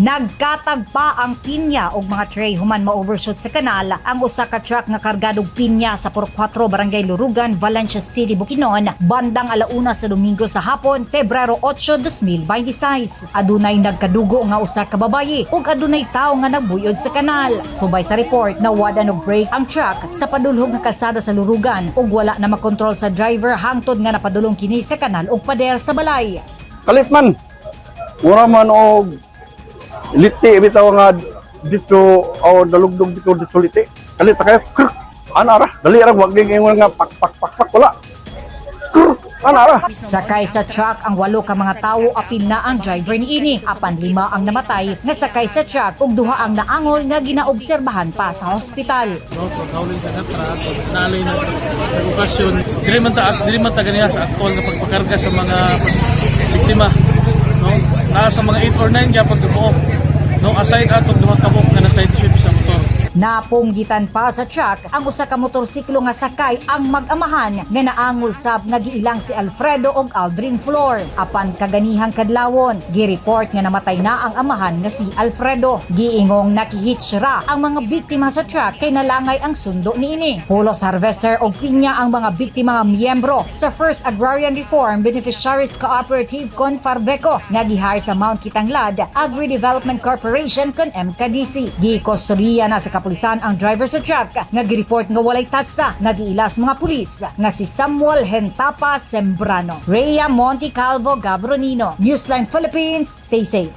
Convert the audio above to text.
Nagkatagpa ang pinya og mga tray human ma-overshoot sa kanal ang usa ka truck nga kargadong pinya sa 4 Barangay Lurugan, Valencia City, Bukidnon, bandang 1:00 sa Domingo sa hapon, Pebrero 8, 2026. Adunay nagkadugo nga usa ka babayi ug adunay tawo nga nagbuyod sa kanal. Subay sa report, nawada og brake ang truck sa padulhog nga kalsada sa Lurugan ug wala na makontrol sa driver hangtod nga napadulong kini sa kanal ug pader sa balay. Kalit man, mura man og liti bitaw nga dito o dalugdog dito liti. Kalit kay krk anara dali ra wag ging nga pak wala. Krk anara. Sakay sa truck ang 8 ka mga tawo, apil na ang driver niini. Apan 5 ang namatay nga sakay sa truck ug 2 ang naangol nga ginaobserbahan pa sa hospital. Pagkawalin sa truck, nalay na okasyon. Dili man ta ganiya sa aktwal nga pagpakarga sa mga biktima. No? Nasa mga 8 or 9 gyapon dumo. No, aside atong duha ka nga na side sweep sa motor. Napunggitan pa sa truck ang usa ka motorsiklo nga sakay ang mag-amahan nga naangol sab nga giilang si Alfredo ug Aldrin Flor. Apan kaganihang kadlawon, gi-report nga namatay na ang amahan nga si Alfredo. Giingong nakihitch ra ang mga biktima sa truck kay nalangay ang sundo niini. Pulos harvester og pinya ang mga biktima nga miyembro sa First Agrarian Reform Beneficiaries Cooperative kon Farbeco nga gihire sa Mount Kitanglad Agri-Development Corporation kon MKDC. Gikustodiya na sa kapulisan ang driver sa truck nga gireport nga walay tatsa nga giilas mga pulis nga si Samuel Hentapa Sembrano. Rhea Monte Calvo Gabronino, Newsline Philippines, stay safe.